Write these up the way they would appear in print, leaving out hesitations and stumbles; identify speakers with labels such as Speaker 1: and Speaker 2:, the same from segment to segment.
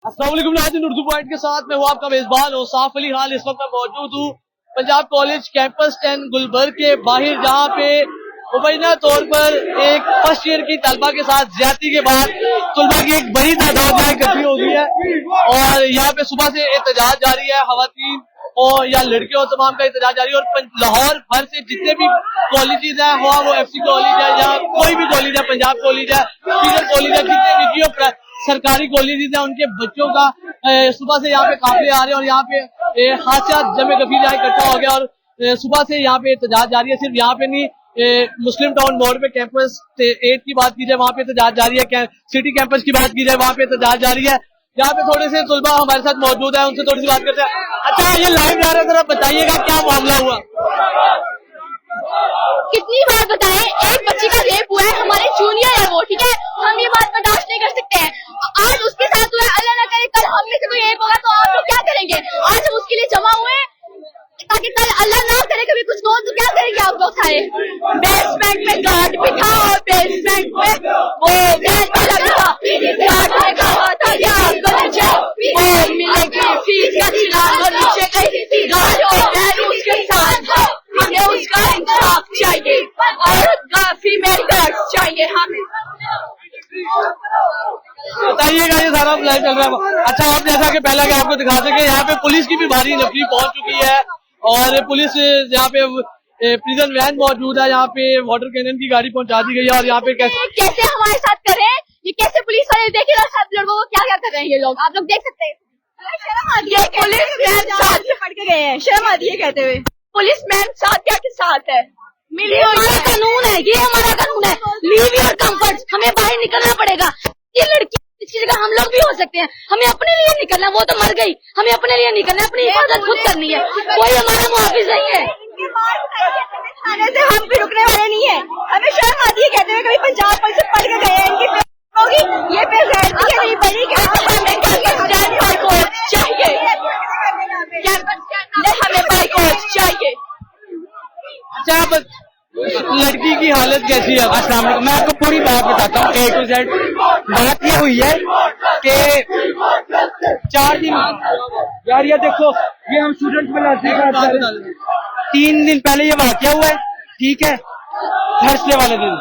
Speaker 1: अस्सलाम वालेकुम नाज़रीन, उर्दू पॉइंट के साथ मैं हूँ आपका मेजबान और साफ अली हाल। इस वक्त मैं मौजूद हूँ पंजाब कॉलेज कैंपस 10 गुलबर्ग के बाहर, जहाँ पे मुबैना तौर पर एक फर्स्ट ईयर की तलबा के साथ ज्यादती के बाद तलबा की एक बड़ी तादाद यहाँ इकट्ठी हो गई है और यहाँ पे सुबह से एहतजाज जारी है। खवातीन और या लड़कियों तमाम का एहतजाज जारी है और लाहौर भर से जितने भी कॉलेजेस है, वो एफसी कॉलेज है या कोई भी कॉलेज है, पंजाब कॉलेज है, पीटर कॉलेज है, जितने निजी और सरकारी कॉलेजेस है, उनके बच्चों का सुबह से यहाँ पे काफिले आ रहे हैं और यहाँ पे हादसा जमे कफील यहाँ इकट्ठा हो गया और सुबह से यहाँ पे एहतजाज जारी है। सिर्फ यहाँ पे नहीं, मुस्लिम टाउन मोड़ पे कैंपस 8 की बात की जाए, वहाँ पे एहतजाज जारी है। सिटी कैंपस की बात की जाए, वहाँ पे एहतजाज जारी है। यहाँ पे थोड़े से तलबा हमारे साथ मौजूद है, उनसे थोड़ी सी बात करते हैं। अच्छा, ये लाइव जा रहा है, जरा बताइएगा क्या मामला हुआ।
Speaker 2: कितनी बार बताएं, एक बच्ची का रेप हुआ है, हमारे जूनियर है वो, ठीक है, हम ये बात बर्दाश्त नहीं कर सकते हैं। आज उसके साथ हुआ है, अल्लाह ना करे कल हम में से कोई एक होगा तो आप लोग क्या करेंगे? आज हम उसके लिए जमा हुए हैं ताकि कल अल्लाह ना करे कभी कुछ हो तो क्या करेंगे आप लोग सारे? बेसमेंट में गार्ड बिठा और बेसमेंट में वो गार्ड ने कहा था या वो मिलेगी फीस का चिराग और नीचे गई गार्ड और उसके साथ हमें उसका इंसाफ चाहिए और फीमेल गार्ड चाहिए हमें।
Speaker 1: बताइएगा, ये सारा लाइव चल रहा है। अच्छा, आप जैसा कि पहले आपको दिखा सके, यहाँ पे पुलिस की भी भारी नफरी पहुंच चुकी है और पुलिस यहाँ पे प्रिजन वैन मौजूद है, यहाँ पे वाटर कैनन की गाड़ी पहुंचा दी गई है और यहाँ पे
Speaker 2: कैसे हमारे साथ करें, ये कैसे पुलिस वाले देखे ना सब लड़कों को क्या क्या कर रहे हैं ये लोग, आप लोग देख सकते हैं। शर्म आती है, पुलिस मैन साथ से पढ़ के गए हैं, शर्म आती है कहते हुए। पुलिस मैन साथ क्या के साथ है, मिली हमारा कानून है, ये हमारा कानून है। लीव योर कंफर्ट, हमें बाहर निकलना पड़ेगा। ये लड़की इसकी जगह हम लोग भी हो सकते हैं, हमें अपने लिए निकलना, वो तो मर गई, हमें अपने लिए निकलना, अपनी हिफाजत खुद करनी है, कोई हमारा मुहाफिज नहीं है। थाने से हम भी रुकने वाले नहीं है, हमें शर्म आती है कहते हुए कभी पंजाब पुलिस से पढ़ के गए हैं, इनकी होगी ये पे नहीं बनी कि हमें बाइकआउट चाहिए, हमें बाइकआउट चाहिए।
Speaker 1: अच्छा, लड़की की हालत कैसी है?
Speaker 3: अस्सलाम वालेकुम, मैं आपको पूरी बात बताता हूँ A to Z। बात ये हुई है कि 4 दिन यार, ये देखो, ये हम स्टूडेंट में लाते हैं। 3 दिन पहले ये वाकया हुआ है, ठीक है, थर्सडे वाले दिन।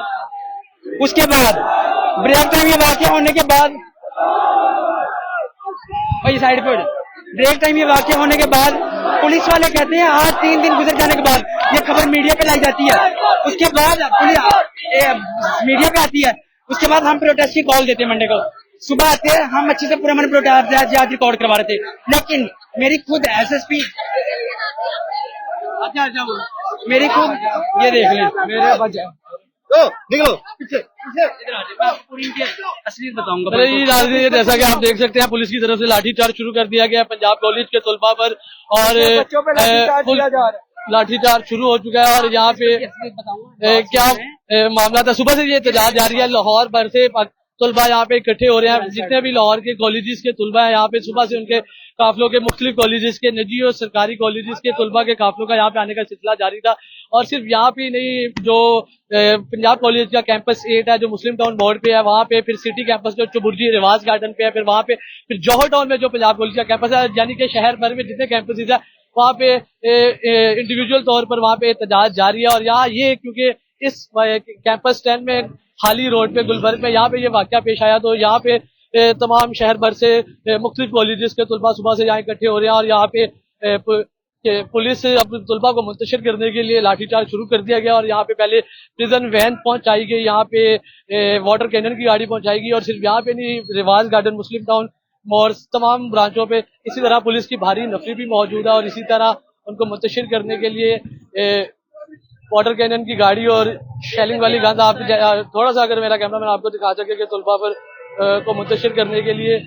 Speaker 3: उसके बाद ब्रेक टाइम ये वाकया होने के बाद भाई साइड पे ब्रेक टाइम ये वाकया होने के बाद पुलिस वाले कहते हैं आज 3 दिन गुजर जाने के बाद ये खबर मीडिया पे लाई जाती है। उसके बाद मीडिया पे आती है, उसके बाद हम प्रोटेस्ट की कॉल देते हैं। मंडे को सुबह आते हैं, हम अच्छे से पूरा मन प्रोटेस्ट आज रिकॉर्ड करवा रहे थे, लेकिन मेरी खुद एसएसपी मेरी खुद ये देख लें, मेरे बच्चे
Speaker 1: निकलो
Speaker 3: असली बताऊंगा।
Speaker 1: जैसा कि आप देख सकते हैं, पुलिस की तरफ से लाठीचार्ज शुरू कर दिया गया पंजाब कॉलेज के तलबा पर और लाठीचार्ज शुरू हो चुका है। और यहाँ पे क्या मामला था, सुबह से ये एहतजाज जारी है। लाहौर भर से तलबा यहाँ पे इकट्ठे हो रहे हैं, जितने भी लाहौर के कॉलेजेस के तलबा है यहाँ पे सुबह से उनके काफिलों के मुख्तलिफ कॉलेजेस के निजी और सरकारी कॉलेजेस के तलबा के काफिलों का यहाँ पे आने का सिलसिला जारी था। और सिर्फ यहाँ पे नहीं, जो पंजाब कॉलेज का कैंपस 8 है जो मुस्लिम टाउन मोड़ पे है, वहाँ पे फिर सिटी कैंपस जो चुबुर्जी रिवाज गार्डन पे है, फिर वहाँ पे फिर जौहर टाउन में जो पंजाब कॉलेज का कैंपस है, यानी कि शहर भर में जितने कैंपस है वहाँ पे इंडिविजुअल तौर पर वहाँ पे एहतजाज जारी है। और यहाँ ये क्योंकि इस कैंपस 10 में खाली रोड पे गुलबर्ग में यहाँ पे ये वाकया पेश आया, तो यहाँ पे तमाम शहर भर से मुख्तलिफ कॉलेजेस के तलबा सुबह से यहाँ इकट्ठे हो रहे हैं। और यहाँ पे पुलिस अपने तलबा को मुंतशिर करने के लिए लाठीचार्ज शुरू कर दिया गया और यहाँ पे पहले प्रिजन वैन पहुंचाई गई, यहाँ पे वाटर कैनन की गाड़ी पहुंचाई गई और सिर्फ यहाँ पे नहीं, रिवाज गार्डन, मुस्लिम टाउन और तमाम ब्रांचों पे इसी तरह पुलिस की भारी नफरी भी मौजूद है। और इसी तरह उनको मुंतशिर करने के लिए वाटर कैनन की गाड़ी और शेलिंग वाली गन, आप थोड़ा सा अगर मेरा कैमरा मैन आपको दिखा सके कि तलबा पर को मुंतशिर करने के लिए